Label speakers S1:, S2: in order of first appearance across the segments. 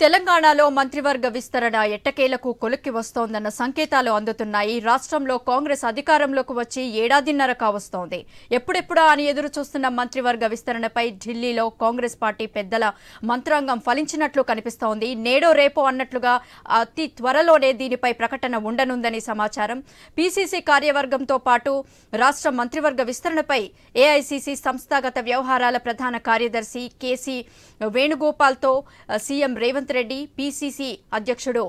S1: తెలంగాణలో మంత్రివర్గ విస్తరణ ఎట్టకేలకు కొలిక్కి వస్తోందన్న సంకేతాలు అందుతున్నాయి. రాష్ట్రంలో కాంగ్రెస్ అధికారంలోకి వచ్చి ఏడాదిన్నర కావస్తోంది. ఎప్పుడెప్పుడా అని ఎదురు చూస్తున్న మంత్రివర్గ విస్తరణపై ఢిల్లీలో కాంగ్రెస్ పార్టీ పెద్దల మంత్రాంగం ఫలించినట్లు కనిపిస్తోంది. నేడో రేపో అన్నట్లుగా అతి త్వరలోనే దీనిపై ప్రకటన ఉండనుందని సమాచారం. పీసీసీ కార్యవర్గంతో పాటు రాష్ట్ర మంత్రివర్గ విస్తరణపై ఏఐసీసీ సంస్థాగత వ్యవహారాల ప్రధాన కార్యదర్శి కేసీ వేణుగోపాల్తో సీఎం రేవంత్ రెడ్డి, పీసీసీ అధ్యక్షుడు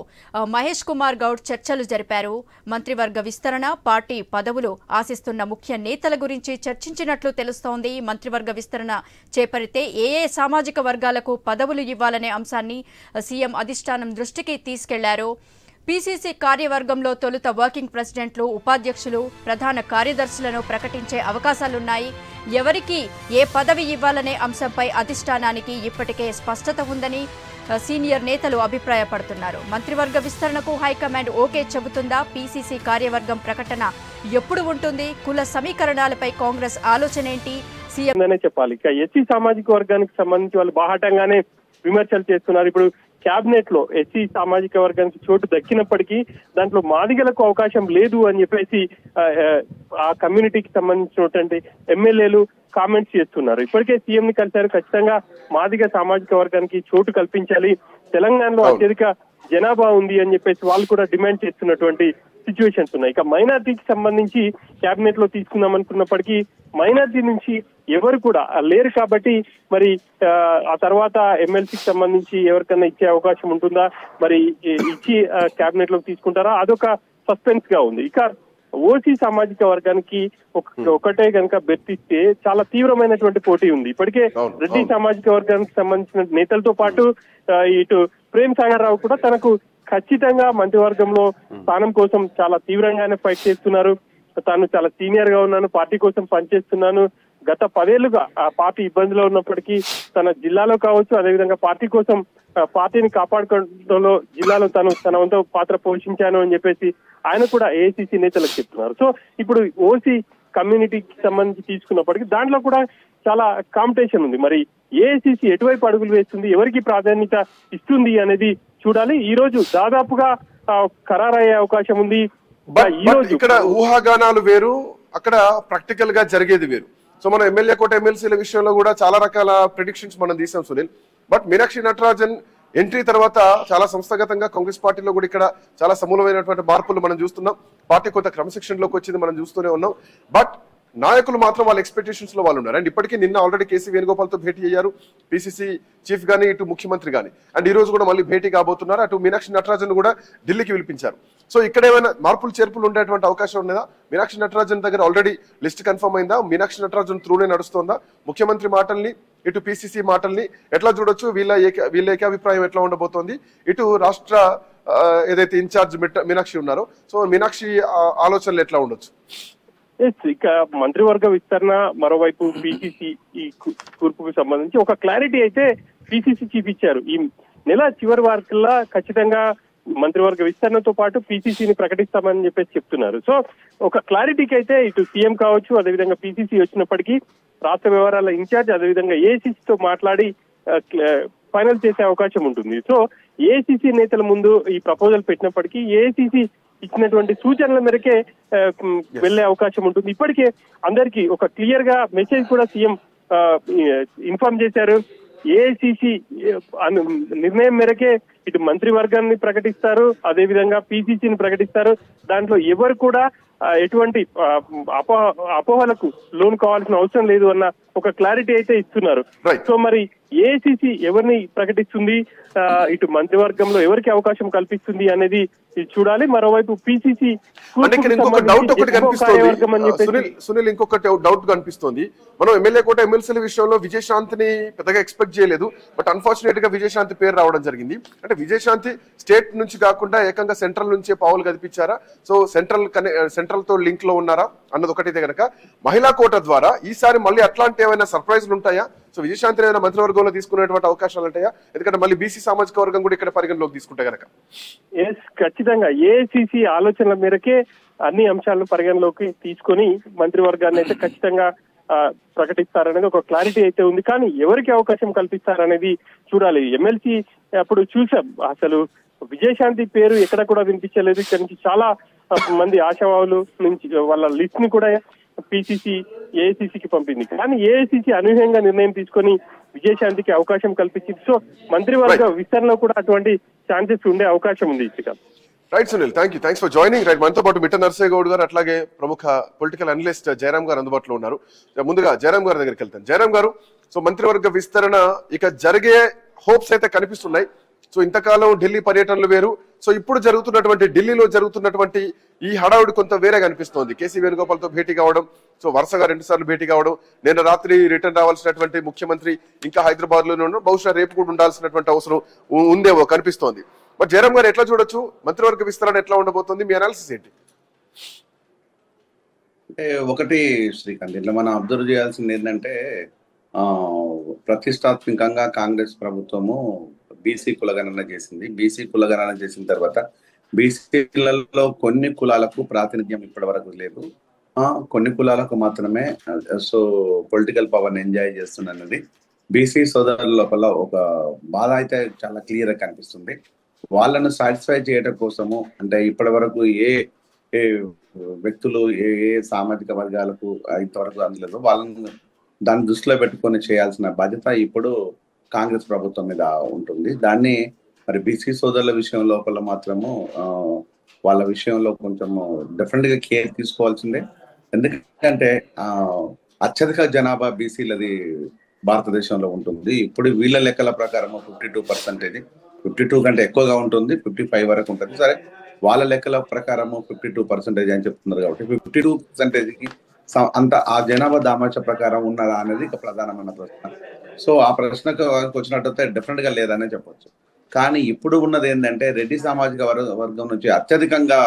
S1: మహేష్ కుమార్ గౌడ్ చర్చలు జరిపారు. మంత్రివర్గ విస్తరణ, పార్టీ పదవులు ఆశిస్తున్న ముఖ్య నేతల గురించి చర్చించినట్లు తెలుస్తోంది. మంత్రివర్గ విస్తరణ చేపడితే ఏ సామాజిక వర్గాలకు పదవులు ఇవ్వాలనే అంశాన్ని సీఎం అధిష్టానం దృష్టికి తీసుకెళ్లారు. పీసీసీ కార్యవర్గంలో తొలుత వర్కింగ్ ప్రెసిడెంట్లు, ఉపాధ్యక్షులు, ప్రధాన కార్యదర్శులను ప్రకటించే అవకాశాలున్నాయి. ఎవరికి ఏ పదవి ఇవ్వాలనే అంశంపై అధిష్టానానికి ఇప్పటికే స్పష్టత ఉందని సీనియర్ నేతలు అభిప్రాయపడుతున్నారు. మంత్రివర్గ విస్తరణకు హైకమాండ్ ఓకే చెబుతుందా? పీసీసీ కార్యవర్గం ప్రకటన ఎప్పుడు ఉంటుంది? కుల సమీకరణాలపై కాంగ్రెస్ ఆలోచన ఏంటి?
S2: సీఎం చెప్పాలి. ఇక ఎస్సీ సామాజిక వర్గానికి సంబంధించి వాళ్ళు బాహాటంగానే విమర్శలు చేస్తున్నారు. ఇప్పుడు క్యాబినెట్ లో ఎస్సీ సామాజిక వర్గానికి చోటు దక్కినప్పటికీ దాంట్లో మాదిగలకు అవకాశం లేదు అని చెప్పేసి ఆ కమ్యూనిటీకి సంబంధించినటువంటి ఎమ్మెల్యేలు కామెంట్స్ చేస్తున్నారు. ఇప్పటికే సీఎం ని కలిశారు. ఖచ్చితంగా మాదిగ సామాజిక వర్గానికి చోటు కల్పించాలి, తెలంగాణలో అత్యధిక జనాభా ఉంది అని చెప్పేసి వాళ్ళు కూడా డిమాండ్ చేస్తున్నటువంటి సిచ్యువేషన్స్ ఉన్నాయి. ఇక మైనార్టీకి సంబంధించి క్యాబినెట్ లో తీసుకుందాం అనుకున్నప్పటికీ మైనార్టీ నుంచి ఎవరు కూడా లేరు కాబట్టి మరి ఆ తర్వాత ఎమ్మెల్సీకి సంబంధించి ఎవరికన్నా ఇచ్చే అవకాశం ఉంటుందా, మరి ఇచ్చి క్యాబినెట్ లోకి తీసుకుంటారా, అదొక సస్పెన్స్ గా ఉంది. ఇక ఓసీ సామాజిక వర్గానికి ఒకటే కనుక బెర్తిస్తే చాలా తీవ్రమైనటువంటి పోటీ ఉంది. ఇప్పటికే రెడ్డి సామాజిక వర్గానికి సంబంధించిన నేతలతో పాటు ఇటు ప్రేమ్ సాగర్ రావు కూడా తనకు ఖచ్చితంగా మంత్రివర్గంలో స్థానం కోసం చాలా తీవ్రంగానే ఫైట్ చేస్తున్నారు. తాను చాలా సీనియర్ గా ఉన్నాను, పార్టీ కోసం పనిచేస్తున్నాను, గత 10 ఏళ్లుగా ఆ పార్టీ ఇబ్బందిలో ఉన్నప్పటికీ తన జిల్లాలో కావచ్చు, అదేవిధంగా పార్టీ కోసం పార్టీని కాపాడుకోవడంలో జిల్లాలో తన వంతు పాత్ర పోషించాను అని చెప్పేసి ఆయన కూడా ఏఐసీసీ నేతలకు చెప్తున్నారు. సో ఇప్పుడు ఓసీ కమ్యూనిటీకి సంబంధించి తీసుకున్నప్పటికీ దాంట్లో కూడా చాలా కాంపిటీషన్ ఉంది. మరి ఏఐసీసీ ఎటువైపు అడుగులు వేస్తుంది, ఎవరికి ప్రాధాన్యత ఇస్తుంది అనేది చూడాలి. ఈ రోజు దాదాపుగా ఖరారయ్యే అవకాశం ఉంది.
S3: ఈ రోజు ఇక్కడ ఊహాగానాలు వేరు, అక్కడ ప్రాక్టికల్ గా జరిగేది వేరు. సో మనం ఎమ్మెల్యే కోట ఎమ్మెల్సీల విషయంలో కూడా చాలా రకాల ప్రిడిక్షన్స్ మనం తీసాం సునీల్. బట్ మీనాక్షి నటరాజన్ ఎంట్రీ తర్వాత చాలా సంస్థాగతంగా కాంగ్రెస్ పార్టీలో కూడా ఇక్కడ చాలా సమూలమైనటువంటి మార్పులు మనం చూస్తున్నాం. పార్టీ కొంత క్రమశిక్షణలోకి వచ్చింది మనం చూస్తూనే ఉన్నాం. బట్ నాయకులు మాత్రం వాళ్ళ ఎక్స్పెక్టేషన్స్ లో వాళ్ళు ఉన్నారు. అండ్ ఇప్పటికీ నిన్న ఆల్రెడీ కేసీ వేణుగోపాల్తో భేటీ అయ్యారు పీసీసీ చీఫ్ గానీ, ఇటు ముఖ్యమంత్రి గానీ. అండ్ ఈ రోజు కూడా మళ్ళీ భేటీ కాబోతున్నారు. అటు మీనాక్షి నటరాజన్ కూడా ఢిల్లీకి పిలిపించారు. సో ఇక్కడ ఏమైనా మార్పులు చేర్పులు ఉండేటువంటి అవకాశం ఉన్నదా? మీనాక్షి నటరాజన్ దగ్గర ఆల్రెడీ లిస్ట్ కన్ఫర్మ్ అయిందా? మీనాక్షి నటరాజన్ త్రూనే నడుస్తోందా? ముఖ్యమంత్రి మాటల్ని, ఇటు పీసీసీ మాటల్ని ఎట్లా చూడొచ్చు? వీళ్ళ ఏకాభిప్రాయం ఎట్లా ఉండబోతోంది? ఇటు రాష్ట్ర ఏదైతే ఇన్ఛార్జ్ మీనాక్షి ఉన్నారో, సో మీనాక్షి ఆలోచనలు ఎట్లా ఉండొచ్చు?
S2: ఇక మంత్రివర్గ విస్తరణ, మరోవైపు పీసీసీ ఈ కూర్పుకు సంబంధించి ఒక క్లారిటీ అయితే పీసీసీ చీఫ్ ఇచ్చారు. ఈ నెల చివరి వారికల్లా ఖచ్చితంగా మంత్రివర్గ విస్తరణతో పాటు పీసీసీని ప్రకటిస్తామని చెప్పేసి చెప్తున్నారు. సో ఒక క్లారిటీకి అయితే ఇటు సీఎం కావచ్చు, అదేవిధంగా పీసీసీ వచ్చినప్పటికీ రాష్ట్ర వ్యవహారాల ఇన్ఛార్జ్, అదేవిధంగా ఏఐసీసీతో మాట్లాడి ఫైనల్ చేసే అవకాశం ఉంటుంది. సో ఏఐసీసీ నేతల ముందు ఈ ప్రపోజల్ పెట్టినప్పటికీ ఏఐసీసీ ఇచ్చినటువంటి సూచనల మేరకే వెళ్లే అవకాశం ఉంటుంది. ఇప్పటికే అందరికీ ఒక క్లియర్ గా మెసేజ్ కూడా సీఎం ఇన్ఫార్మ్ చేశారు. ఏఐసీసీ నిర్ణయం మేరకే ఇటు మంత్రివర్గాన్ని ప్రకటిస్తారు, అదేవిధంగా పీసీసీని ప్రకటిస్తారు. దాంట్లో ఎవరు కూడా ఎటువంటి అపోహలకు లోన్ కావాల్సిన అవసరం లేదు అన్న ఒక క్లారిటీ అయితే ఇస్తున్నారు. సో మరి ఏఐసీసీ ఎవరిని ప్రకటిస్తుంది, ఇటు మంత్రివర్గంలో ఎవరికి అవకాశం కల్పిస్తుంది అనేది చూడాలి. మరోవైపు పీసీసీ
S3: సునీల్ ఇంకొకటి డౌట్ కనిపిస్తోంది. మనం ఎమ్మెల్యే కోట ఎమ్మెల్సీల విషయంలో విజయశాంతిని పెద్దగా ఎక్స్పెక్ట్ చేయలేదు. బట్ అన్ఫార్చునేట్ గా విజయశాంతి పేరు రావడం జరిగింది. అంటే విజయశాంతి స్టేట్ నుంచి కాకుండా ఏకంగా సెంట్రల్ నుంచే పావులు కల్పించారా? సో సెంట్రల్ తో లింక్ లో ఉన్నారా అన్నది ఒకటైతే కనుక, మహిళా కోట ద్వారా ఈసారి మళ్ళీ అట్లాంటి ఏమైనా సర్ప్రైజ్లు ఉంటాయా? సో విజయశాంతి ఏమైనా మంత్రివర్గంలో తీసుకునేటువంటి అవకాశాలు ఉంటాయా? ఎందుకంటే మళ్ళీ బీసీ సామాజిక వర్గం కూడా ఇక్కడ పరిగణలోకి తీసుకుంటే కనుక.
S2: ఖచ్చితంగా ఏఐసీసీ ఆలోచనల మేరకే అన్ని అంశాలను పరిగణలోకి తీసుకొని మంత్రివర్గాన్ని అయితే ఖచ్చితంగా ప్రకటిస్తారనేది ఒక క్లారిటీ అయితే ఉంది. కానీ ఎవరికి అవకాశం కల్పిస్తారనేది చూడాలి. ఎమ్మెల్సీ అప్పుడు చూసాం, అసలు విజయశాంతి పేరు ఎక్కడ కూడా వినిపించలేదు. ఇక్కడ నుంచి చాలా మంది ఆశావాహులు నుంచి వాళ్ళ లిస్ట్ ని కూడా పిసిసి ఏఐసిసికి పంపింది. కానీ ఏఐసిసి అనూహ్యంగా నిర్ణయం తీసుకొని విజయశాంతికి అవకాశం కల్పించింది. సో మంత్రివర్గ విస్తరణలో కూడా అటువంటి ఛాన్సెస్ ఉండే అవకాశం ఉంది.
S3: Right Sunil, thanks for joining. Right, మనతో పాటు మిట్ట నర్సయ్య గౌడ్ గారు, అట్లాగే ప్రముఖ పొలిటికల్ అనలిస్ట్ జయరాం గారు అందుబాటులో ఉన్నారు. ముందుగా జయరాం గారి దగ్గరికి వెళ్తాను. జయరాం గారు, సో మంత్రివర్గ విస్తరణ ఇక జరిగే హోప్స్ అయితే కనిపిస్తున్నాయి. సో ఇంతకాలం ఢిల్లీ పర్యటనలు వేరు, సో ఇప్పుడు జరుగుతున్నటువంటి ఢిల్లీలో జరుగుతున్నటువంటి ఈ హడావుడి కొంత వేరే కనిపిస్తోంది. కేసీ వేణుగోపాల్తో భేటీ కావడం, సో వరుసగా 2 సార్లు భేటీ కావడం, నిన్న రాత్రి రిటర్న్ రావాల్సినటువంటి ముఖ్యమంత్రి ఇంకా హైదరాబాద్ లోనే ఉండడం, బహుశా రేపు కూడా ఉండాల్సినటువంటి అవసరం ఉందేమో కనిపిస్తోంది. బట్ జయరాం గారు ఎట్లా చూడొచ్చు, మంత్రివర్గ విస్తరణ ఎట్లా ఉండబోతుంది, మీ అనాలిసిస్ ఏంటి?
S4: ఒకటి శ్రీకాంత్, ఇట్లా మనం అబ్జర్వ్ చేయాల్సింది ఏంటంటే ప్రతిష్టాత్మకంగా కాంగ్రెస్ ప్రభుత్వము బీసీ కులగణన చేసింది. బీసీ కులగణన చేసిన తర్వాత బీసీలలో కొన్ని కులాలకు ప్రాతినిధ్యం ఇప్పటి వరకు లేదు, కొన్ని కులాలకు మాత్రమే సో పొలిటికల్ పవర్ ఎంజాయ్ చేస్తున్నది బీసీ సోదరుల లోపల ఒక బాధ అయితే చాలా క్లియర్ గా కనిపిస్తుంది. వాళ్ళను సాటిస్ఫై చేయడం కోసము, అంటే ఇప్పటి వరకు ఏ వ్యక్తులు ఏ సామాజిక వర్గాలకు ఇంతవరకు అందలేదు, వాళ్ళను దాన్ని దృష్టిలో పెట్టుకొని చేయాల్సిన బాధ్యత ఇప్పుడు కాంగ్రెస్ ప్రభుత్వం మీద ఉంటుంది. దాన్ని మరి బీసీ సోదరుల విషయం లోపల మాత్రము వాళ్ళ విషయంలో కొంచెం డెఫినెట్ గా కేర్ తీసుకోవాల్సిందే. ఎందుకంటే అత్యధిక జనాభా బీసీలది భారతదేశంలో ఉంటుంది. ఇప్పుడు వీళ్ళ లెక్కల ప్రకారం 52%, 52 కంటే ఎక్కువగా ఉంటుంది, 55 వరకు ఉంటుంది. సరే, వాళ్ళ లెక్కల ప్రకారము 52% అని చెప్తున్నారు కాబట్టి 52%కి అంత ఆ జనాభా దామాష ప్రకారం ఉన్నదా అనేది ఒక ప్రధానమైన ప్రశ్న. సో ఆ ప్రశ్నకు వచ్చినట్టయితే డెఫినెట్ గా లేదనే చెప్పొచ్చు. కానీ ఇప్పుడు ఉన్నది ఏంటంటే రెడ్డి సామాజిక వర్గం నుంచి అత్యధికంగా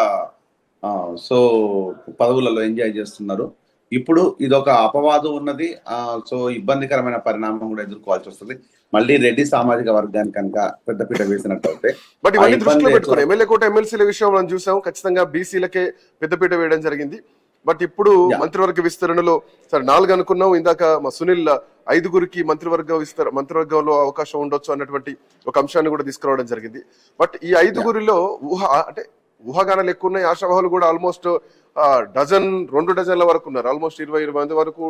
S4: సో పదవులలో ఎంజాయ్ చేస్తున్నారు. ఇప్పుడు ఇదొక అపవాదం ఉన్నది. సో ఇబ్బందికరమైన పరిణామం కూడా ఎదుర్కోవాల్సి వస్తుంది. మళ్ళీ రెడ్డి సామాజిక వర్గానికి కనుక పెద్దపీట వేసినట్టు అయితే.
S3: బట్ ఇవన్నీ దృష్టిలో పెట్టుకుని ఎమ్మెల్యే కోట ఎమ్మెల్సీల విషయం మనం చూసాం, ఖచ్చితంగా బీసీలకే పెద్దపీట వేయడం జరిగింది. బట్ ఇప్పుడు మంత్రివర్గ విస్తరణలో సరే 4 అనుకున్నాం, ఇందాక మా సునీల్ 5గురికి మంత్రివర్గంలో అవకాశం ఉండొచ్చు అన్నటువంటి ఒక అంశాన్ని కూడా తీసుకురావడం జరిగింది. బట్ ఈ 5గురిలో అంటే ఊహాగానాలు ఎక్కువ ఉన్నాయి. ఆశావాహులు కూడా ఆల్మోస్ట్ 2 డజన్ల వరకు ఉన్నారు. ఆల్మోస్ట్ 20 మంది వరకు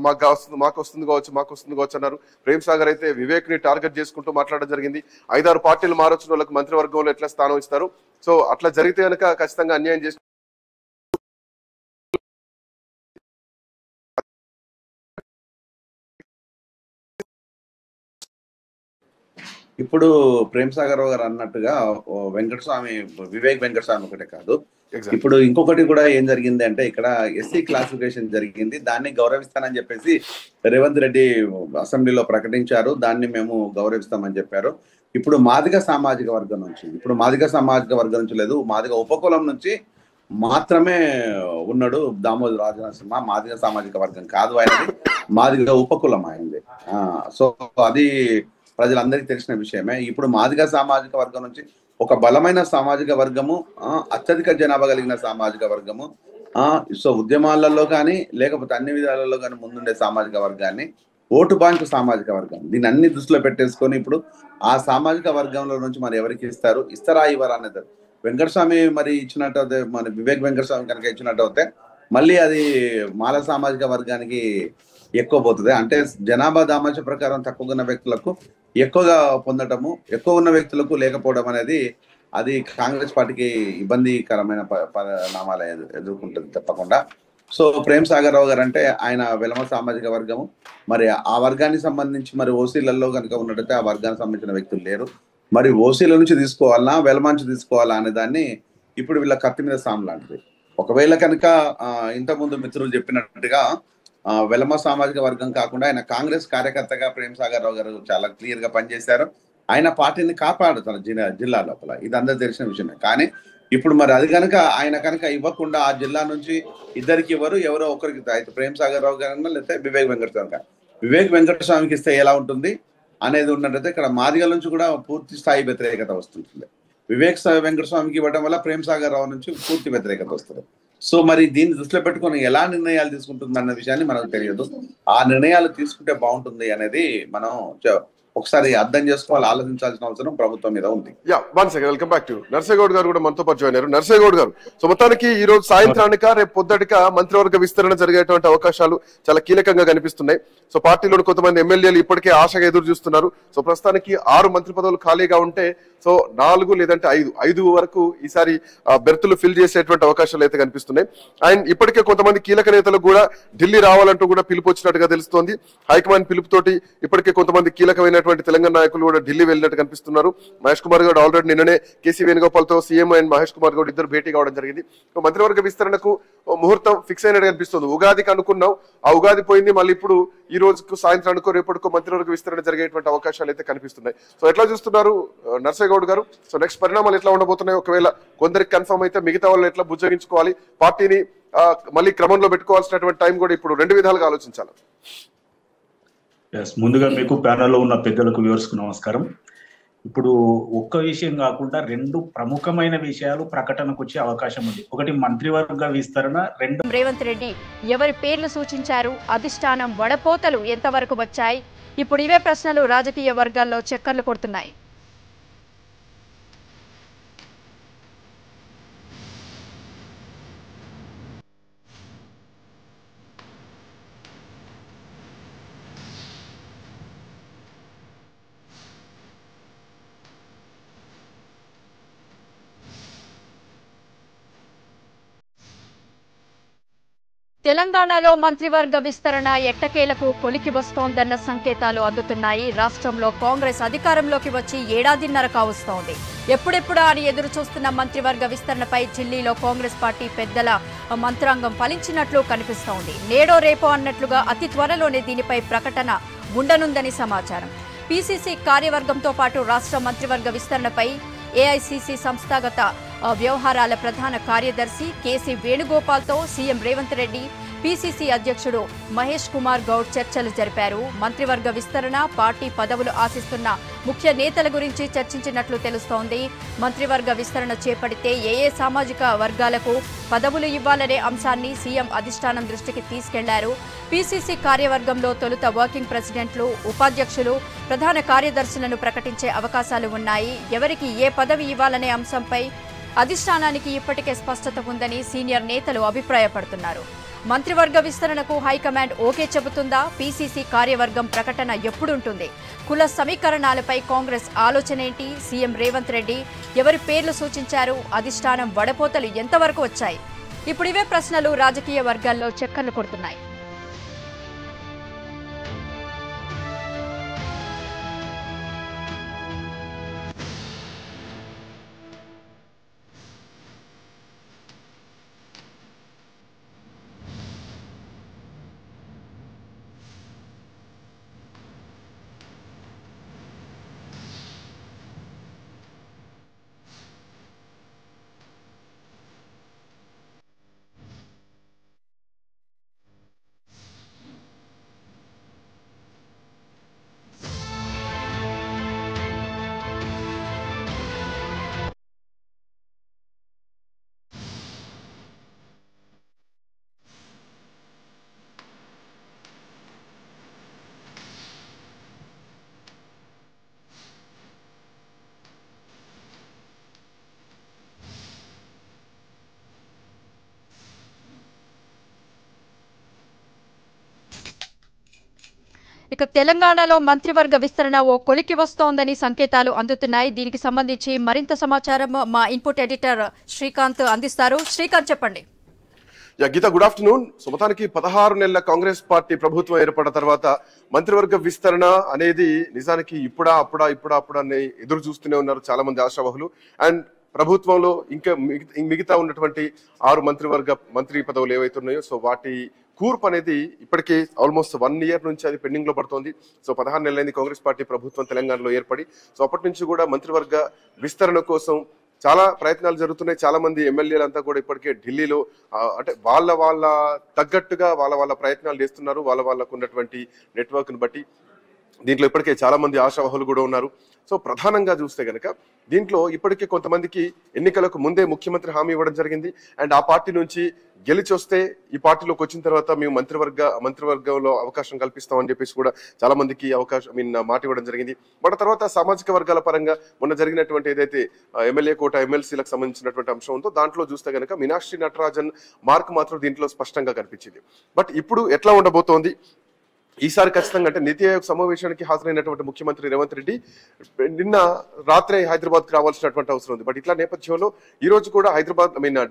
S3: మాకు వస్తుంది కావచ్చు అన్నారు. ప్రేమ్ సాగర్ అయితే వివేక్ ని టార్గెట్ చేసుకుంటూ మాట్లాడడం జరిగింది. 5-6 పార్టీలు మారొచ్చిన వాళ్ళకి మంత్రివర్గంలో ఎట్లా స్థానం ఇస్తారు, సో అట్లా జరిగితే కనుక ఖచ్చితంగా అన్యాయం చేసి
S4: ఇప్పుడు ప్రేమ్ సాగర్ రావు గారు అన్నట్టుగా వెంకటస్వామి వివేక్ వెంకటస్వామి ఒకటే కాదు, ఇప్పుడు ఇంకొకటి కూడా ఏం జరిగింది అంటే ఇక్కడ ఎస్సీ క్లాసిఫికేషన్ జరిగింది. దాన్ని గౌరవిస్తానని చెప్పేసి రేవంత్ రెడ్డి అసెంబ్లీలో ప్రకటించారు. దాన్ని మేము గౌరవిస్తామని చెప్పారు. ఇప్పుడు మాదిగ సామాజిక వర్గం నుంచి లేదు, మాదిగ ఉపకులం నుంచి మాత్రమే ఉన్నాడు దామోదర్ రాజనరసింహ. మాదిగ సామాజిక వర్గం కాదు ఆయనది, మాదిగ ఉపకులం అయింది. సో అది ప్రజలందరికీ తెలిసిన విషయమే. ఇప్పుడు మాదిగ సామాజిక వర్గం నుంచి ఒక బలమైన సామాజిక వర్గము, అత్యధిక జనాభా కలిగిన సామాజిక వర్గము, సో ఉద్యమాలలో కానీ లేకపోతే అన్ని విధాలలో కానీ ముందుండే సామాజిక వర్గాన్ని ఓటు బ్యాంకు సామాజిక వర్గం, దీన్ని అన్ని దృష్టిలో పెట్టేసుకొని ఇప్పుడు ఆ సామాజిక వర్గంలో నుంచి మరి ఎవరికి ఇస్తారా ఇవ్వరా అనేది వెంకటస్వామి మరి ఇచ్చినట్టు, మన వివేక్ వెంకటస్వామి కనుక ఇచ్చినట్టు అయితే మళ్ళీ అది మాల సామాజిక వర్గానికి ఎక్కువ పోతుంది. అంటే జనాభా దామాష ప్రకారం తక్కువ ఉన్న వ్యక్తులకు ఎక్కువగా పొందటము, ఎక్కువ ఉన్న వ్యక్తులకు లేకపోవడం అనేది అది కాంగ్రెస్ పార్టీకి ఇబ్బందికరమైన పరిణామాలు ఎదుర్కొంటుంది తప్పకుండా. సో ప్రేమ్ సాగర్ రావు గారు అంటే ఆయన వెలమ సామాజిక వర్గము, మరి ఆ వర్గానికి సంబంధించి మరి ఓసీలలో కనుక ఉన్నట్టయితే ఆ వర్గానికి సంబంధించిన వ్యక్తులు లేరు. మరి ఓసీల నుంచి తీసుకోవాలన్నా వెలమ నుంచి తీసుకోవాలా అనే దాన్ని ఇప్పుడు వీళ్ళ కత్తి మీద సాము లాంటిది. ఒకవేళ కనుక ఇంతకుముందు మిత్రులు చెప్పినట్టుగా వెలమ సామాజిక వర్గం కాకుండా ఆయన కాంగ్రెస్ కార్యకర్తగా ప్రేమ్ సాగర్ రావు గారు చాలా క్లియర్ గా పనిచేశారు. ఆయన పార్టీని కాపాడుతారు జిల్లా లోపల, ఇది అందరూ తెలిసిన విషయమే. కానీ ఇప్పుడు మరి అది కనుక ఆయన కనుక ఇవ్వకుండా ఆ జిల్లా నుంచి ఇద్దరికి ఇవ్వరు, ఎవరో ఒకరికి అయితే ప్రేమ్ సాగర్ రావు గారు లేకపోతే వివేక్ వెంకటస్వామికి ఇస్తే ఎలా ఉంటుంది అనేది ఉన్నట్టయితే ఇక్కడ మాదిగల నుంచి కూడా పూర్తి స్థాయి వ్యతిరేకత వస్తుంటుంది. వివేక్ వెంకటస్వామికి ఇవ్వడం వల్ల ప్రేమ్ సాగర్ రావు నుంచి పూర్తి వ్యతిరేకత వస్తుంది. సో మరి దీన్ని దృష్టిలో పెట్టుకొని ఎలా నిర్ణయాలు తీసుకుంటుంది అన్న విషయాన్ని మనకు తెలియదు. ఆ నిర్ణయాలు తీసుకుంటే బాగుంటుంది అనేది మనం ఒకసారి అర్థం చేసుకోవాలి, ఆలోచించాల్సిన అవసరం ప్రభుత్వం మీద ఉంది.
S3: One second, welcome back to Narse Goud గారు కూడా మనతో పాటు జాయిన్ అయ్యారు. నర్సేగౌడ్ గారు, సో మొత్తానికి ఈ రోజు సాయంత్రానిక రేపు పొద్దుటిక మంత్రివర్గ విస్తరణ జరిగేటువంటి అవకాశాలు చాలా కీలకంగా కనిపిస్తున్నాయి. సో పార్టీలోని కొంతమంది ఎమ్మెల్యేలు ఇప్పటికే ఆశగా ఎదురు చూస్తున్నారు. సో ప్రస్తుతానికి 6 మంత్రి పదవులు ఖాళీగా ఉంటే సో 4 లేదంటే 5 వరకు ఈసారి బెర్తులు ఫిల్ చేసేటువంటి అవకాశాలు అయితే కనిపిస్తున్నాయి. అండ్ ఇప్పటికే కొంతమంది కీలక నేతలు కూడా ఢిల్లీ రావాలంటూ కూడా పిలుపు వచ్చినట్టుగా తెలుస్తోంది. హైకమాండ్ పిలుపుతోటి ఇప్పటికే కొంతమంది కీలకమైనటువంటి తెలంగాణ నాయకులు కూడా ఢిల్లీ వెళ్ళినట్టు కనిపిస్తున్నారు. మహేష్ కుమార్ గౌడ్ ఆల్రెడీ నిన్ననే కేసీ వేణుగోపాల్ తో సీఎం అండ్ మహేష్ కుమార్ గౌడ్ ఇద్దరు భేటీ కావడం జరిగింది. మంత్రివర్గ విస్తరణకు ముహూర్తం ఫిక్స్ అయినట్టు కనిపిస్తుంది. ఉగాదికి అనుకున్నాం, ఆ ఉగాది పోయింది. మళ్ళీ ఇప్పుడు ఈ రోజుకు సాయంత్రానికో రేపటికో మంత్రివర్గ విస్తరణ జరిగేటువంటి అవకాశాలు అయితే కనిపిస్తున్నాయి. సో ఎట్లా చూస్తున్నారు నర్సేగౌడ్ గారు? సో నెక్స్ట్ పరిణామాలు ఎట్లా ఉండబోతున్నాయి? ఒకవేళ కొందరికి కన్ఫర్మ్ అయితే మిగతా వాళ్ళు ఎట్లా బుజ్జగించుకోవాలి, పార్టీని మళ్ళీ క్రమంలో పెట్టుకోవాల్సినటువంటి టైం కూడా ఇప్పుడు 2 విధాలుగా ఆలోచించాలి.
S5: ముందుగా మీకు ప్యానల్లో ఉన్న పెద్దలకు వ్యూవర్స్ కు నమస్కారం. ఇప్పుడు ఒక్క విషయం కాకుండా 2 ప్రముఖమైన విషయాలు ప్రకటనకు వచ్చే అవకాశం ఉంది. ఒకటి మంత్రివర్గ విస్తరణ, 2
S1: రేవంత్ రెడ్డి ఎవరి పేర్లు సూచించారు, అధిష్టానం వడపోతలు ఎంతవరకు వచ్చాయి? ఇప్పుడు ఇవే ప్రశ్నలు రాజకీయ వర్గాల్లో చక్కర్లు కొడుతున్నాయి. తెలంగాణలో మంత్రివర్గ విస్తరణ ఎట్టకేలకు కొలికి వస్తోందన్న సంకేతాలు అందుతున్నాయి. రాష్ట్రంలో కాంగ్రెస్ అధికారంలోకి వచ్చి 1.5 ఏళ్ల కావస్తోంది. ఎప్పుడెప్పుడా అని ఎదురు చూస్తున్న మంత్రివర్గ విస్తరణపై ఢిల్లీలో కాంగ్రెస్ పార్టీ పెద్దల మంత్రాంగం ఫలించినట్లు కనిపిస్తోంది. నేడో రేపో అన్నట్లుగా అతి త్వరలోనే దీనిపై ప్రకటన ఉండనుందని సమాచారం. పీసీసీ కార్యవర్గంతో పాటు రాష్ట్ర మంత్రివర్గ విస్తరణపై ఏఐసీసీ సంస్థాగత వ్యవహారాల ప్రధాన కార్యదర్శి కేసీ వేణుగోపాల్తో సీఎం రేవంత్ రెడ్డి, పీసీసీ అధ్యక్షుడు మహేష్ కుమార్ గౌడ్ చర్చలు జరిపారు. మంత్రివర్గ విస్తరణ, పార్టీ పదవులు ఆశిస్తున్న ముఖ్య నేతల గురించి చర్చించినట్లు తెలుస్తోంది. మంత్రివర్గ విస్తరణ చేపడితే ఏ సామాజిక వర్గాలకు పదవులు ఇవ్వాలనే అంశాన్ని సీఎం అధిష్టానం దృష్టికి తీసుకెళ్లారు. పీసీసీ కార్యవర్గంలో తొలుత వర్కింగ్ ప్రెసిడెంట్లు, ఉపాధ్యక్షులు, ప్రధాన కార్యదర్శులను ప్రకటించే అవకాశాలు ఉన్నాయి. ఎవరికి ఏ పదవి ఇవ్వాలనే అంశంపై అధిష్టానానికి ఇప్పటికే స్పష్టత ఉందని సీనియర్ నేతలు అభిప్రాయపడుతున్నారు. మంత్రివర్గ విస్తరణకు హైకమాండ్ ఓకే చెబుతుందా? పీసీసీ కార్యవర్గం ప్రకటన ఎప్పుడుంటుంది? కుల సమీకరణాలపై కాంగ్రెస్ ఆలోచనేంటి? సీఎం రేవంత్ రెడ్డి ఎవరి పేర్లు సూచించారు? అధిష్టానం వడపోతలు ఎంతవరకు వచ్చాయి? ఇప్పుడు ఇవే ప్రశ్నలు రాజకీయ వర్గాల్లో చక్కర్లు కొడుతున్నాయి. ఇక తెలంగాణలో మంత్రివర్గ విస్తరణ ఓ కొలికి వస్తోందని సంకేతాలు అందుతున్నాయి. దీనికి సంబంధించి మరింత సమాచారం మా ఇన్పుట్ ఎడిటర్ శ్రీకాంత్ అందిస్తారు. శ్రీకాంత్, చెప్పండి.
S3: గీత, గుడ్ ఆఫ్టర్నూన్. సో మొత్తానికి 16 నెలల కాంగ్రెస్ పార్టీ ప్రభుత్వం ఏర్పడిన తర్వాత మంత్రివర్గ విస్తరణ అనేది నిజానికి ఇప్పుడా అని ఎదురు చూస్తూనే ఉన్నారు చాలా మంది ఆశావహులు. అండ్ ప్రభుత్వంలో ఇంకా మిగతా ఉన్నటువంటి 6 మంత్రి పదవులు ఏవైతే ఉన్నాయో సో వాటి కూర్పు అనేది ఇప్పటికే ఆల్మోస్ట్ 1 ఇయర్ నుంచి అది పెండింగ్ లో పడుతోంది. సో 16 నెలలైంది కాంగ్రెస్ పార్టీ ప్రభుత్వం తెలంగాణలో ఏర్పడి. సో అప్పటి నుంచి కూడా మంత్రివర్గ విస్తరణ కోసం చాలా ప్రయత్నాలు జరుగుతున్నాయి. చాలా మంది ఎమ్మెల్యేలంతా కూడా ఇప్పటికే ఢిల్లీలో అంటే వాళ్ళ తగ్గట్టుగా వాళ్ళ ప్రయత్నాలు చేస్తున్నారు. వాళ్ళకు ఉన్నటువంటి నెట్వర్క్ ని బట్టి. దీంట్లో ఇప్పటికే చాలా మంది ఆశావహులు కూడా ఉన్నారు. సో ప్రధానంగా చూస్తే కనుక దీంట్లో ఇప్పటికే కొంతమందికి ఎన్నికలకు ముందే ముఖ్యమంత్రి హామీ ఇవ్వడం జరిగింది. అండ్ ఆ పార్టీ నుంచి గెలిచి వస్తే ఈ పార్టీలోకి వచ్చిన తర్వాత మేము మంత్రివర్గంలో అవకాశం కల్పిస్తామని చెప్పేసి కూడా చాలా మందికి మాట ఇవ్వడం జరిగింది. బట్ తర్వాత సామాజిక వర్గాల పరంగా మొన్న జరిగినటువంటి ఏదైతే ఎమ్మెల్యే కోట ఎమ్మెల్సీలకు సంబంధించినటువంటి అంశం ఉందో దాంట్లో చూస్తే కనుక మీనాక్షి నటరాజన్ మార్క్ మాత్రం దీంట్లో స్పష్టంగా కనిపించింది. బట్ ఇప్పుడు ఎట్లా ఉండబోతోంది ఈసారి ఖచ్చితంగా అంటే నీతి ఆయోగ్ సమావేశానికి హాజరైనటువంటి ముఖ్యమంత్రి రేవంత్ రెడ్డి నిన్న రాత్రే హైదరాబాద్కి రావాల్సినటువంటి అవసరం ఉంది. బట్ ఇట్లా నేపథ్యంలో ఈ రోజు కూడా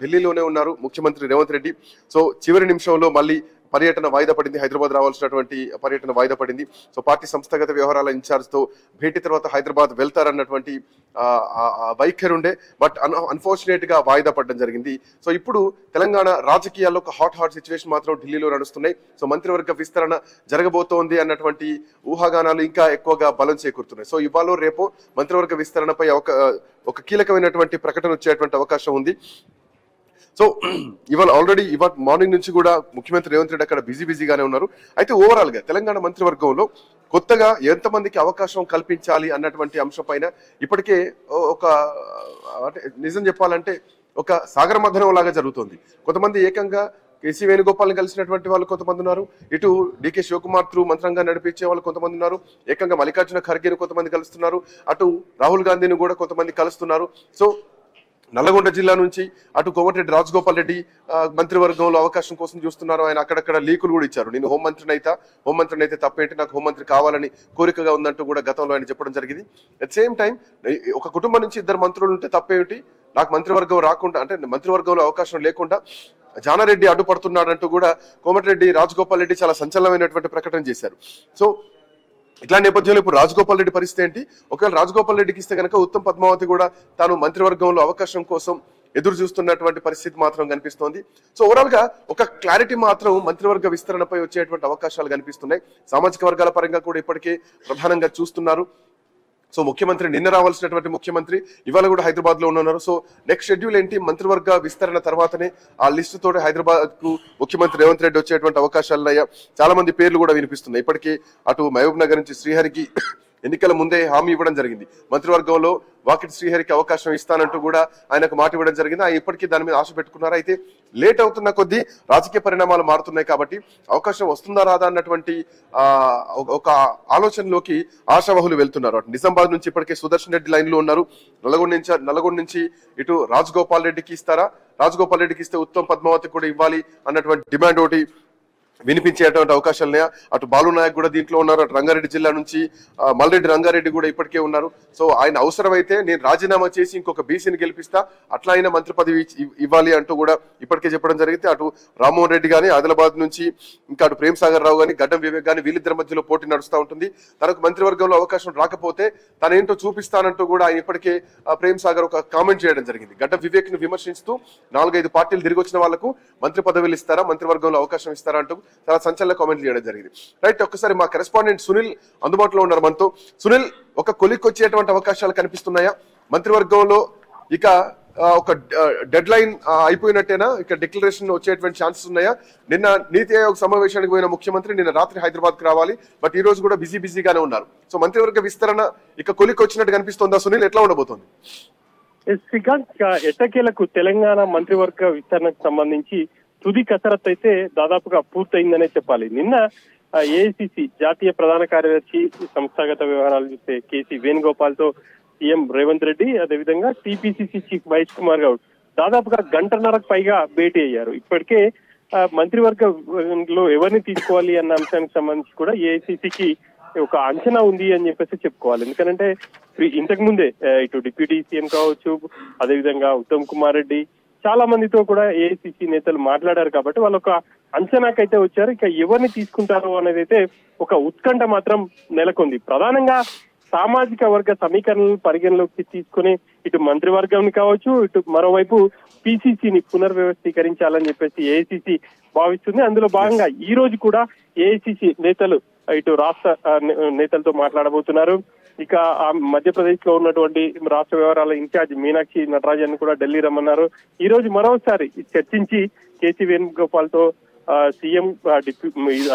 S3: ఢిల్లీలోనే ఉన్నారు ముఖ్యమంత్రి రేవంత్ రెడ్డి. సో చివరి నిమిషంలో మళ్ళీ పర్యటన వాయిదా పడింది. హైదరాబాద్ రావాల్సినటువంటి పర్యటన వాయిదా పడింది. సో పార్టీ సంస్థాగత వ్యవహారాల ఇన్ఛార్జ్ తో భేటీ తర్వాత హైదరాబాద్ వెళ్తారన్నటువంటి వైఖరి ఉండే. బట్ అన్ఫార్చునేట్ గా వాయిదా పడడం జరిగింది. సో ఇప్పుడు తెలంగాణ రాజకీయాల్లో ఒక హాట్ సిచ్యువేషన్ మాత్రం ఢిల్లీలో నడుస్తున్నాయి. సో మంత్రివర్గ విస్తరణ జరగబోతోంది అన్నటువంటి ఊహాగానాలు ఇంకా ఎక్కువగా బలం చేకూరుతున్నాయి. సో ఇవాళ రేపు మంత్రివర్గ విస్తరణపై ఒక కీలకమైనటువంటి ప్రకటన వచ్చేటువంటి అవకాశం ఉంది. సో ఇవాళ మార్నింగ్ నుంచి కూడా ముఖ్యమంత్రి రేవంత్ రెడ్డి అక్కడ బిజీగానే ఉన్నారు. అయితే ఓవరాల్ గా తెలంగాణ మంత్రివర్గంలో కొత్తగా ఎంతమందికి అవకాశం కల్పించాలి అన్నటువంటి అంశం పైన ఇప్పటికే అంటే నిజం చెప్పాలంటే ఒక సాగర మథనం లాగా జరుగుతుంది. కొంతమంది ఏకంగా కేసీ వేణుగోపాల్ని కలిసినటువంటి వాళ్ళు కొంతమంది ఉన్నారు. ఇటు డికే శివకుమార్ త్రూ మంత్రంగా నడిపించే వాళ్ళు కొంతమంది ఉన్నారు. ఏకంగా మల్లికార్జున ఖర్గేని కొంతమంది కలుస్తున్నారు. అటు రాహుల్ గాంధీని కూడా కొంతమంది కలుస్తున్నారు. సో నల్లగొండ జిల్లా నుంచి అటు కోమటిరెడ్డి రాజగోపాల్ రెడ్డి మంత్రివర్గంలో అవకాశం కోసం చూస్తున్నారు. ఆయన అక్కడక్కడ లీకులు కూడా ఇచ్చారు. నేను హోంమంత్రిని అయితే తప్పేంటి, నాకు హోంమంత్రి కావాలని కోరికగా ఉందంటూ కూడా గతంలో ఆయన చెప్పడం జరిగింది. అట్ సేమ్ టైం ఒక కుటుంబం నుంచి 2 మంత్రులు ఉంటే తప్పేమిటి, నాకు మంత్రివర్గం రాకుండా అంటే మంత్రివర్గంలో అవకాశం లేకుండా జానారెడ్డి అడ్డుపడుతున్నాడంటూ కూడా కోమటిరెడ్డి రాజగోపాల్ రెడ్డి చాలా సంచలనమైనటువంటి ప్రకటన చేశారు. సో ఇట్లా నేపథ్యంలో ఇప్పుడు రాజగోపాల్ రెడ్డి పరిస్థితి ఏంటి, ఒకవేళ రాజగోపాల్ రెడ్డికి ఇస్తే కనుక ఉత్తమ్ పద్మావతి కూడా తాను మంత్రివర్గంలో అవకాశం కోసం ఎదురు చూస్తున్నటువంటి పరిస్థితి మాత్రం కనిపిస్తోంది. సో ఓవరాల్ గా ఒక క్లారిటీ మాత్రం మంత్రివర్గ విస్తరణపై వచ్చేటువంటి అవకాశాలు కనిపిస్తున్నాయి. సామాజిక వర్గాల పరంగా కూడా ఇప్పటికే ప్రధానంగా చూస్తున్నారు. సో ముఖ్యమంత్రి నిన్న రావాల్సినటువంటి ముఖ్యమంత్రి ఇవాళ కూడా హైదరాబాద్ లో ఉన్నారు. సో నెక్స్ట్ షెడ్యూల్ ఏంటి, మంత్రివర్గ విస్తరణ తర్వాతనే ఆ లిస్టు తోటి హైదరాబాద్ కు ముఖ్యమంత్రి రేవంత్ రెడ్డి వచ్చేటువంటి అవకాశాలున్నాయా, చాలా మంది పేర్లు కూడా వినిపిస్తున్నాయి. ఇప్పటికీ అటు మహబూబ్ నగర్ నుంచి శ్రీహరికి ఎన్నికల ముందే హామీ ఇవ్వడం జరిగింది. మంత్రివర్గంలో వాకిటి శ్రీహరికి అవకాశం ఇస్తానంటూ కూడా ఆయనకు మాట ఇవ్వడం జరిగింది. ఆయన ఇప్పటికీ దాని మీద ఆశ పెట్టుకున్నారు. అయితే లేట్ అవుతున్న కొద్దీ రాజకీయ పరిణామాలు మారుతున్నాయి కాబట్టి అవకాశం వస్తుందా రాదా అన్నటువంటి ఒక ఆలోచనలోకి ఆశావహులు వెళ్తున్నారు. అటు నిజామాబాద్ నుంచి ఇప్పటికే సుదర్శన్ రెడ్డి లైన్ లో ఉన్నారు. నల్గొండ నుంచి ఇటు రాజగోపాల్ రెడ్డికి ఇస్తారా, రాజగోపాల్ రెడ్డికి ఇస్తే ఉత్తమ్ పద్మావతి కూడా ఇవ్వాలి అన్నటువంటి డిమాండ్ ఒకటి వినిపించేటువంటి అవకాశాలు ఉన్నాయా. అటు బాలు నాయక్ కూడా దీంట్లో ఉన్నారు. అటు రంగారెడ్డి జిల్లా నుంచి మల్రెడ్డి రంగారెడ్డి కూడా ఇప్పటికే ఉన్నారు. సో ఆయన అవసరమైతే నేను రాజీనామా చేసి ఇంకొక బీసీని గెలిపిస్తా, అట్లా అయినా మంత్రి పదవి ఇవ్వాలి అంటూ కూడా ఇప్పటికే చెప్పడం జరిగింది. అటు రామ్మోహన్ రెడ్డి గానీ ఆదిలాబాద్ నుంచి ఇంకా అటు ప్రేమ్ సాగర్ రావు గానీ గడ్డం వివేక్ గానీ వీళ్ళిద్దరి మధ్యలో పోటీ నడుస్తూ ఉంటుంది. తనకు మంత్రివర్గంలో అవకాశం రాకపోతే తనేంటో చూపిస్తానంటూ కూడా ఆయన ఇప్పటికే ప్రేమ్ సాగర్ ఒక కామెంట్ చేయడం జరిగింది. గడ్డం వివేక్ ను విమర్శిస్తూ 4-5 పార్టీలు తిరిగి వచ్చిన వాళ్లకు మంత్రి పదవులు ఇస్తారా, మంత్రివర్గంలో అవకాశం ఇస్తారా అంటూ చాలా సంచలన కామెంట్ చేయడం జరిగింది. రైట్, ఒక్కసారి మా కరెస్పాండెంట్ సునీల్ అందుబాటులో ఉన్నారు మనతో. సునీల్, ఒక కొలిక్ వచ్చేటువంటి అవకాశాలు కనిపిస్తున్నాయా మంత్రివర్గంలో? ఇక ఒక డెడ్ లైన్ అయిపోయినట్టేనా, ఇక డిక్లరేషన్ వచ్చేటువంటి ఛాన్సెస్ ఉన్నాయా? నిన్న నీతి ఆయోగ్ సమావేశానికి పోయిన ముఖ్యమంత్రి నిన్న రాత్రి హైదరాబాద్ కి రావాలి, బట్ ఈ రోజు కూడా బిజీగానే ఉన్నారు. సో మంత్రివర్గ విస్తరణ ఇక కొలిక్ వచ్చినట్టు కనిపిస్తుందా సునీల్, ఎట్లా ఉండబోతోంది?
S2: శ్రీకాంత్, ఎట్టకేలకు తెలంగాణ మంత్రివర్గ విస్తరణకు సంబంధించి తుది కసరత్తు అయితే దాదాపుగా పూర్తయిందనే చెప్పాలి. నిన్న ఏఐసిసి జాతీయ ప్రధాన కార్యదర్శి సంస్థాగత వ్యవహారాలు చూస్తే కేసీ వేణుగోపాల్ తో సీఎం రేవంత్ రెడ్డి, అదేవిధంగా టీపీసీసీ చీఫ్ మహేష్ కుమార్ గౌడ్ దాదాపుగా 1.5 గంటలకు పైగా భేటీ అయ్యారు. ఇప్పటికే మంత్రివర్గంలో ఎవరిని తీసుకోవాలి అన్న అంశానికి సంబంధించి కూడా ఏఐసిసికి ఒక అంచనా ఉంది అని చెప్పేసి చెప్పుకోవాలి. ఎందుకంటే ఇంతకు ముందే ఇటు డిప్యూటీ సీఎం కావచ్చు, అదేవిధంగా ఉత్తమ్ కుమార్ రెడ్డి చాలా మందితో కూడా ఏఐసిసి నేతలు మాట్లాడారు కాబట్టి వాళ్ళు ఒక అంచనాకైతే వచ్చారు. ఇక ఎవరిని తీసుకుంటారు అనేది అయితే ఒక ఉత్కంఠ మాత్రం నెలకొంది. ప్రధానంగా సామాజిక వర్గ సమీకరణలను పరిగణలోకి తీసుకుని ఇటు మంత్రివర్గం కావచ్చు, ఇటు మరోవైపు పిసిసిని పునర్వ్యవస్థీకరించాలని చెప్పేసి ఏఐసిసి భావిస్తుంది. అందులో భాగంగా ఈ రోజు కూడా ఏఐసిసి నేతలు ఇటు రాష్ట్ర నేతలతో మాట్లాడబోతున్నారు. ఇక మధ్యప్రదేశ్ లో ఉన్నటువంటి రాష్ట్ర వ్యవహారాల ఇన్ఛార్జ్ మీనాక్షి నటరాజన్ కూడా ఢిల్లీ రమ్మన్నారు. ఈ రోజు మరోసారి చర్చించి కేసీ వేణుగోపాల్ తో సీఎం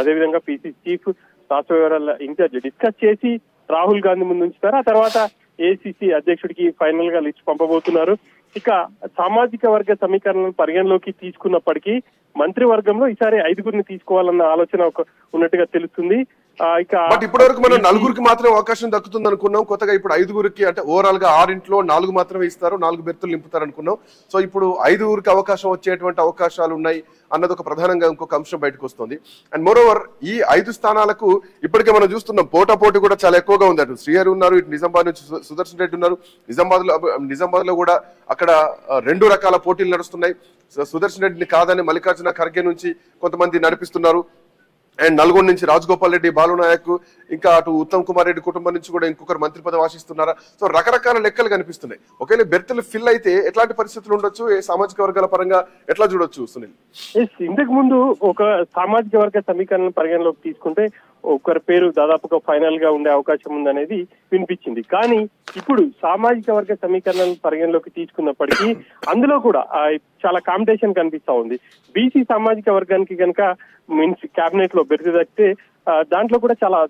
S2: అదేవిధంగా పిసిసి చీఫ్ రాష్ట్ర వ్యవహారాల ఇన్ఛార్జ్ డిస్కస్ చేసి రాహుల్ గాంధీ ముందు ఉంచుతారు. ఆ తర్వాత ఏఐసిసి అధ్యక్షుడికి ఫైనల్ గా లిస్ట్ పంపబోతున్నారు. ఇక సామాజిక వర్గ సమీకరణలను పరిగణలోకి తీసుకున్నప్పటికీ మంత్రివర్గంలో ఈసారి 5గురిని తీసుకోవాలన్న ఆలోచన ఉన్నట్టుగా తెలుస్తుంది.
S3: బట్ ఇప్పటి వరకు మనం 4గురికి మాత్రమే అవకాశం దక్కుతుంది అనుకున్నాం. కొత్తగా ఇప్పుడు 5గురికి అంటే ఓవరాల్ గా 6 4 మాత్రమే ఇస్తారు, 4 బెర్తులు నింపుతారు అనుకున్నాం. సో ఇప్పుడు 5గురికి అవకాశం వచ్చేటువంటి అవకాశాలు ఉన్నాయి అన్నది ఒక ప్రధానంగా ఇంకొక అంశం బయటకు వస్తుంది. అండ్ మోర్ ఓవర్ ఈ 5 స్థానాలకు ఇప్పటికే మనం చూస్తున్నాం పోటాపోటీ కూడా చాలా ఎక్కువగా ఉంది. అటు శ్రీహరి ఉన్నారు, ఇటు నిజామాబాద్ నుంచి సుదర్శన్ రెడ్డి ఉన్నారు. నిజామాబాద్ లో కూడా అక్కడ 2 రకాల పోటీలు నడుస్తున్నాయి. సుదర్శన్ రెడ్డిని కాదని మల్లికార్జున ఖర్గే నుంచి కొంతమంది నడిపిస్తున్నారు. అండ్ నల్గొండ నుంచి రాజగోపాల్ రెడ్డి, బాలునాయక్, ఇంకా అటు ఉత్తమ్ కుమార్ రెడ్డి కుటుంబం నుంచి కూడా ఇంకొకరు మంత్రి పదవి ఆశిస్తున్నారా? సో రకరకాల లెక్కలు కనిపిస్తున్నాయి. ఒకవేళ బెర్తులు ఫిల్ అయితే ఎట్లాంటి పరిస్థితులు ఉండొచ్చు, సామాజిక వర్గాల పరంగా ఎట్లా చూడొచ్చు సునీల్?
S2: ఇంతకు ముందు ఒక సామాజిక వర్గ సమీకరణ పరిగణలోకి తీసుకుంటే ఒకరి పేరు దాదాపుగా ఫైనల్ గా ఉండే అవకాశం ఉందనేది వినిపించింది. కానీ ఇప్పుడు సామాజిక వర్గ సమీకరణను పరిగణలోకి తీసుకున్నప్పటికీ అందులో కూడా చాలా కాంపిటీషన్ కనిపిస్తా ఉంది. బీసీ సామాజిక వర్గానికి కనుక మీన్స్ కేబినెట్ లో బెర్తు దక్కితే దాంట్లో కూడా చాలా